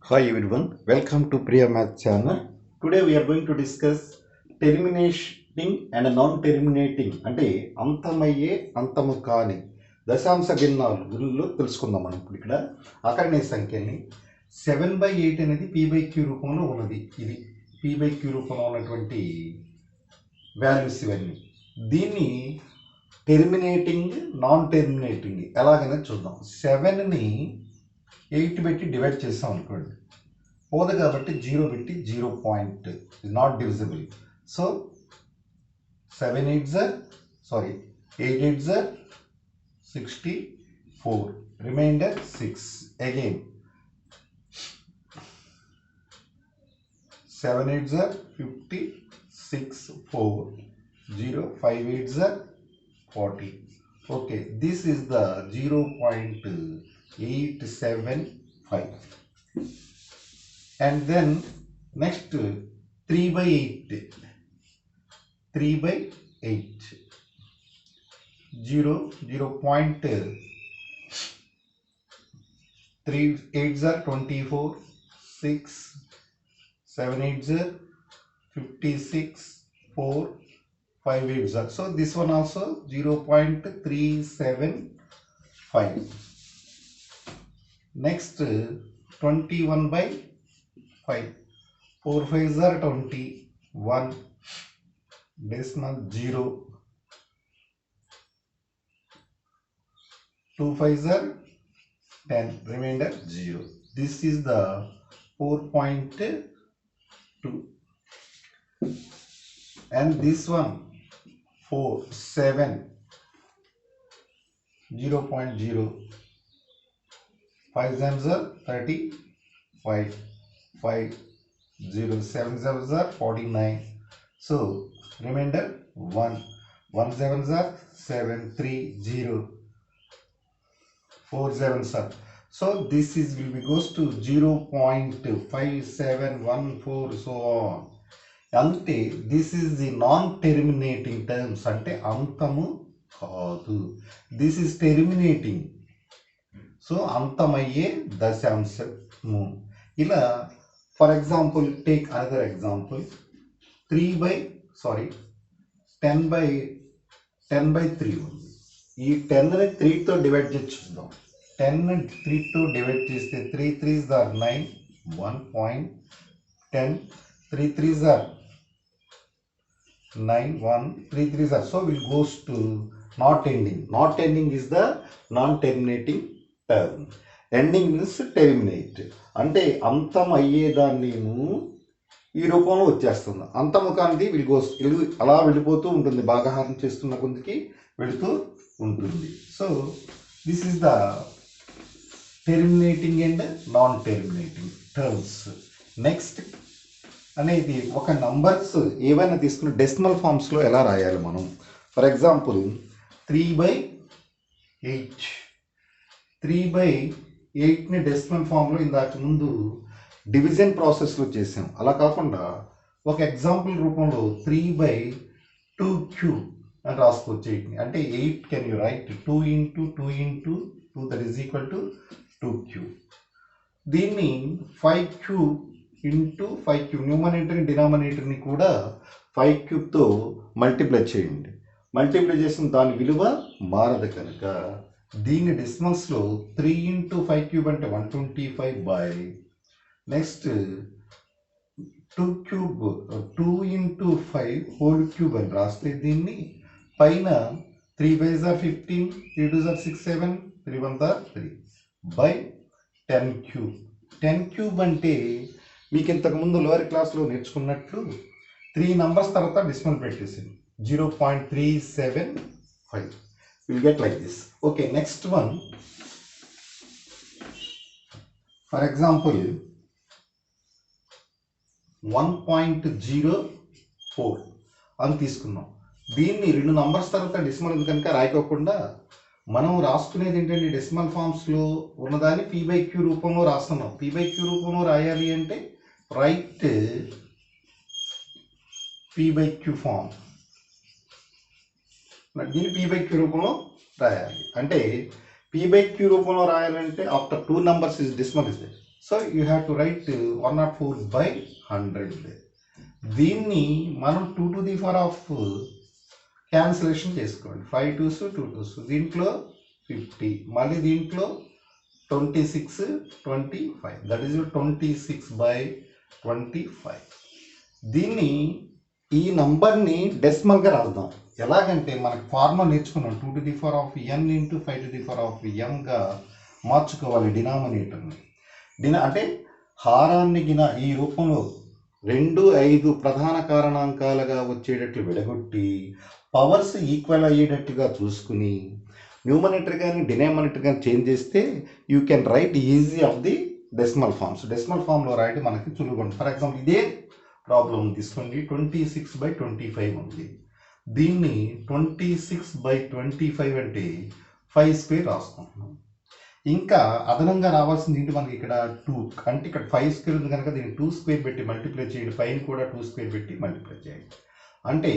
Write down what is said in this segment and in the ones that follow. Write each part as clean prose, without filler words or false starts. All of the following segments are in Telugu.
Hi everyone, welcome to Priya Math channel. Today we are going to discuss terminating and non-terminating అంటే అంతమయ్యే అంతము కాని దశాంశ భిన్నాలు గురిలో తెలుసుకుందాం మనం ఇప్పుడు ఇక్కడ అకరణీయ సంఖ్యల్ని 7/8 అనేది p/q రూపంలో ఉన్నది. ఇది p/q రూపంలో ఉన్నటువంటి వాల్యూస్ ఇవన్నీ. దీన్ని టెర్మినేటింగ్ నాన్ టెర్మినేటింగ్ ఎలాగైనా చూద్దాం. 7ని 8 పెట్టి డివైడ్ చేసాం అనుకోండి, పోదు కాబట్టి 0 పెట్టి 0 point is not divisible. So 8 8s are 64, remainder 6. Again 7 8s are 56, 4 0 5 8s are 40. Okay, this is the 0.875. And then next 3/8 0.3 8s are 24, 6 7 8s are 56, 4 5 8s are, so this one also 0.375. next 21/5 4 5s are 20, 1 decimal 0, 2 5s are 10, remainder 0. This is the 4.2. and this one 4 7 0.0, 5 7s are 35, 5 0 7 7s are 49, so remainder 1 1 7s are 7 3 0 4 7s are, so this is will be goes to 0.5714, so on. అంటే this is the non terminating terms, అంటే అంతము కాదు. దిస్ ఈజ్ టెర్మినేటింగ్, సో అంతమయ్యే దశాంశము. ఇలా for example take another example 10/3 ఉంది. ఈ 10ని 3తో డివైడ్ చేసి చూద్దాం. 10ని 3తో డివైడ్ చేస్తే 3 3s are 9, 1.10, 3 3s are 9, 1 3 3s are, so will goes to not ending. Not ending is the non-terminating term. Ending means terminate, అంటే అంతం అయ్యేదాన్నేమో ఈ రూపంలో వచ్చేస్తుంది. అంతము కానిది విల్ గోస్ అలా వెళ్ళిపోతూ ఉంటుంది, భాగాహారం చేస్తున్న కొందికి వెళుతూ ఉంటుంది. So this is the terminating and non terminating terms. Next అనేది ఒక నంబర్స్ ఏవైనా తీసుకుని డెసిమల్ ఫామ్స్లో ఎలా రాయాలి మనం. ఫర్ ఎగ్జాంపుల్ 3/8ని డెసిమల్ ఫామ్లో ఇందాక ముందు డివిజన్ ప్రాసెస్లో చేసాం. అలా కాకుండా ఒక ఎగ్జాంపుల్ రూపంలో 3/2 అని రాసుకోవచ్చు. 8ని అంటే 8 can you right 2 into 2 into 2, that is equal to 2 cube. దీన్ని 5 cube into 5 cube, న్యూమరేటర్ని డినామినేటర్ని కూడా 5 cubeతో మల్టిప్లై చేయండి. మల్టిప్లై చేసిన దాని విలువ మారదు కనుక దీన్ని డెసిమల్స్లో 3 into 5 cube అంటే 125 by next 2 cube 2 into 5 whole cube అని రాస్తే దీన్ని పైన 3 5s are 15, 3 2s are 6 7, 3 1s are 3 by 10 cube. 10 cube అంటే మీకు ఇంతకుముందు లోవర్ క్లాస్లో నేర్చుకున్నట్లు 3 నంబర్స్ తర్వాత డెసిమల్ పెట్టేసింది 0.375 will get like this. Okay, next one for example 1.04 అని తీసుకున్నాం. దీన్ని 2 నంబర్స్ తర్వాత డెసిమల్ ఉంది కనుక రాయకోకుండా మనం రాసుకునేది ఏంటంటే డెసిమల్ ఫామ్స్లో ఉన్నదాన్ని p/q రూపంలో రాస్తున్నాం. p/q రూపంలో రాయాలి అంటే రైట్ p/q ఫామ్, దీన్ని p/q రూపంలో రాయాలి. అంటే p/q రూపంలో రాయాలంటే after 2 numbers is decimal is there. So you have to right 104/100. దీన్ని మనం 2 to the power of cancellation చేసుకోండి. 5 2s 2 2s, దీంట్లో 50, మళ్ళీ దీంట్లో 26 25, దట్ ఈస్ 26/25. దీన్ని ఈ నంబర్ని డెసిమల్గా రాద్దాం. ఎలాగంటే మనకు ఫార్ములా నేర్చుకున్నాం, 2 to the power of n into 5 to the power of mగా మార్చుకోవాలి డినామినేటర్ని. అంటే హారాన్ని గిన ఈ రూపంలో 2 5 ప్రధాన కారణాంకాలుగా వచ్చేటట్లు విడగొట్టి పవర్స్ ఈక్వల్ అయ్యేటట్టుగా చూసుకుని న్యూమరేటర్ కానీ డినామినేటర్ కానీ చేంజ్ చేస్తే you can write easy of the decimal forms. Decimal ఫామ్లో రాయడం మనకి సులువుగా. ఫర్ ఎగ్జాంపుల్ ఇదే ప్రాబ్లం తీసుకోండి. 26/25 ఉంది. దీన్ని 26/25 అంటే 5 స్క్వేర్ రాసుకుంటున్నాం. ఇంకా అదనంగా రావాల్సింది ఏంటి మనకి ఇక్కడ 2, అంటే ఇక్కడ 5 స్క్వేర్ ఉంది కనుక దీన్ని 2 స్క్వేర్ పెట్టి మల్టిప్లై చేయండి. పైన కూడా 2 స్క్వేర్ పెట్టి మల్టిప్లై చేయండి. అంటే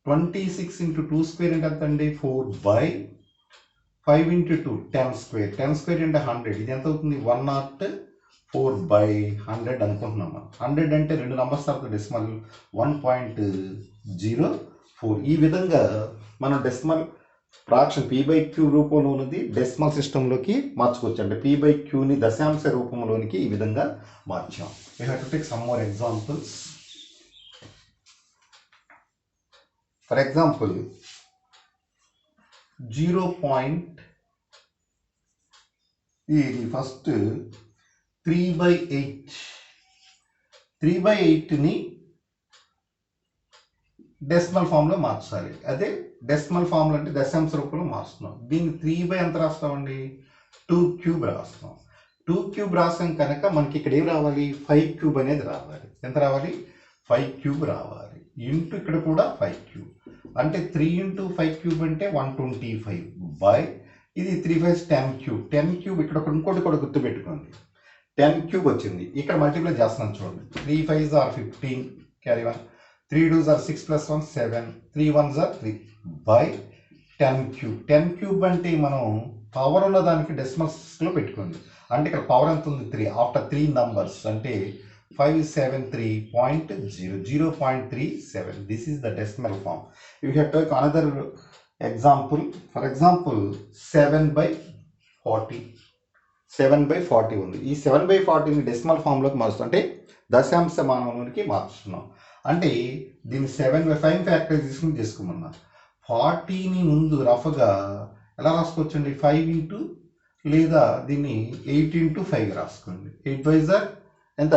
26 into 2 స్క్వేర్ అంటే ఎంత అండి? 4/5 into 2 10 స్క్వేర్. 10 స్క్వేర్ అంటే 100. ఇది ఎంత అవుతుంది? 104/100 అనుకుంటున్నాం. 100 అంటే 2 నంబర్స్ తర్వాత డెసిమల్ 1.04. ఈ విధంగా మనం డెసిమల్ ఫ్రాక్షన్ p/q రూపంలో ఉన్నది డెసిమల్ సిస్టంలోకి మార్చుకోవచ్చు. అంటే p/qని దశాంశ రూపంలోనికి ఈ విధంగా మార్చాం. We have to take some more examples. For example 0. ఇది ఫస్ట్ 3/8. 3/8ని డెసిమల్ ఫామ్లో మార్చాలి. అదే డెసిమల్ ఫామ్లో అంటే దశాంశ రూపంలో మార్చుతున్నాం. దీన్ని 3 ఎంత రాస్తామండి? 2³ రాస్తాం. 2³ రాసాం కనుక మనకి ఇక్కడ ఏం రావాలి? 5³ అనేది రావాలి. ఎంత రావాలి? 5³ రావాలి. ఇంటూ ఇక్కడ కూడా 5³ అంటే 3 into 5³ అంటే 125 బై ఇది 3 5 10³ 10³ ఇక్కడ ఇంకోటి కూడా గుర్తుపెట్టుకోండి. 10³ వచ్చింది. ఇక్కడ మల్టిప్లై చేస్తున్నాను చూడండి. 3 5s are 15 carry 1, 3 2s are 6 plus 1 7, 3 1s are 3 by 10³ 10³ అంటే మనం పవర్ ఉన్న దానికి డెసిమల్స్లో పెట్టుకోండి. అంటే ఇక్కడ పవర్ ఎంత ఉంది? 3. ఆఫ్టర్ 3 నంబర్స్ అంటే 573.0 0.37. This is the decimal form. You have to take another example. For example 7/40. 7/40 ఉంది. ఈ 7/40ని డెసిమల్ ఫామ్లోకి మారుస్తాం. అంటే దశాంశ మానవునికి మార్చుతున్నాం. అంటే దీన్ని 7/5 ఫ్యాక్టర్ తీసుకుని చేసుకోమన్నా. 40ని ముందు రఫ్గా ఎలా రాసుకోవచ్చండి? 5 into లేదా దీన్ని 8 into 5 రాసుకోండి. 8 5s are ఎంత?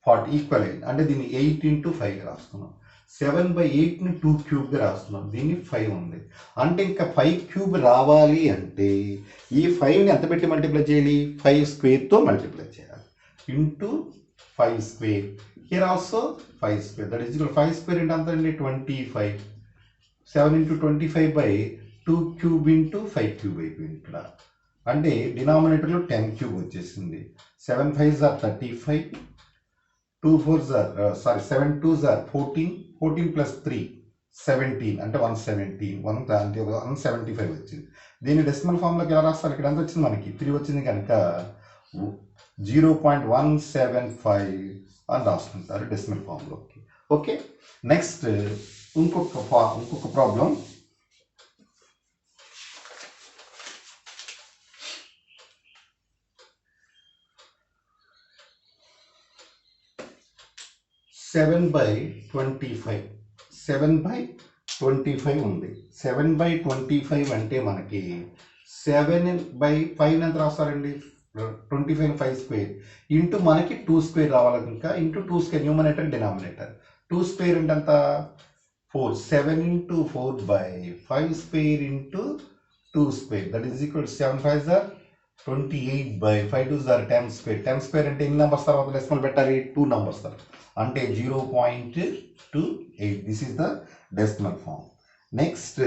40 ఈక్వల్ అయింది. అంటే దీన్ని 8 into 5 రాస్తున్నాం. 7/8ని 2³ రాస్తున్నాం. దీన్ని 5 ఉంది. అంటే ఇంకా 5³ రావాలి అంటే ఈ 5ని ఎంత పెట్టి మల్టిప్లై చేయాలి? 5 స్క్వేర్తో మల్టిప్లై చేయాలి. Into 5 square. Here also 5 square. That is equal 5 square అంటే ఎంత అండి? 25. 7 into 25/2³ into 5³ అయిపోయింది ఇక్కడ. అంటే డినామినేటర్లో 10³ వచ్చేసింది. 7 5s are 35, 2 4s are 7 2s are 14, 14 plus 3 17 అంటే 117, 175 వచ్చింది. దీన్ని డెసిమల్ ఫామ్లోకి ఎలా రాస్తారు? ఇక్కడ ఎంత వచ్చింది మనకి? 3 వచ్చింది కనుక 0.175 అని రాసుకుంటారు డెసిమల్ ఫామ్లోకి. ఓకే, నెక్స్ట్ ఇంకొక ప్రాబ్లం. సెవెన్ బై 25 ఉంది. 7/25 అంటే మనకి 7/5 ఎంత రాస్తారండి? 25 5 స్క్వేర్ ఇంటూ మనకి 2 స్క్వేర్ రావాలి కనుక into 2 square numerator denominator. 2 square అంటే ఎంత? 4. 7 into 4/5 square into 2 square. That is equal 7 5s are 28/5 2s are 10 square. 10 square అంటే ఎన్ని నెంబర్స్ తర్వాత డెసిమల్ పెట్టాలి? 2 నెంబర్స్ తర్వాత. అంటే 0.28. This is the decimal form. Next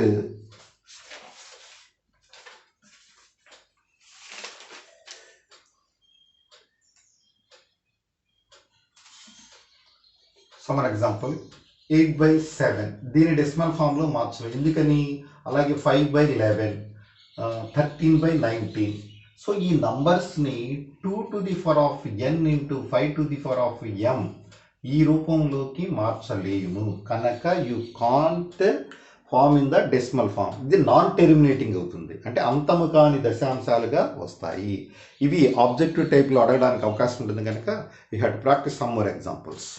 summer example 8/7. దీని డెసిమల్ ఫామ్లో మార్చలేదు. ఎందుకని? అలాగే 5/11, 13/19. సో ఈ నంబర్స్ని 2n ఇంటూ 5m ఈ రూపంలోకి మార్చలేము కనుక you can't form in the decimal form. ఇది నాన్ టెర్మినేటింగ్ అవుతుంది, అంటే అంతము కాని దశాంశాలుగా వస్తాయి. ఇవి ఆబ్జెక్టివ్ టైప్లో అడగడానికి అవకాశం ఉంటుంది కనుక we have to practice some more examples.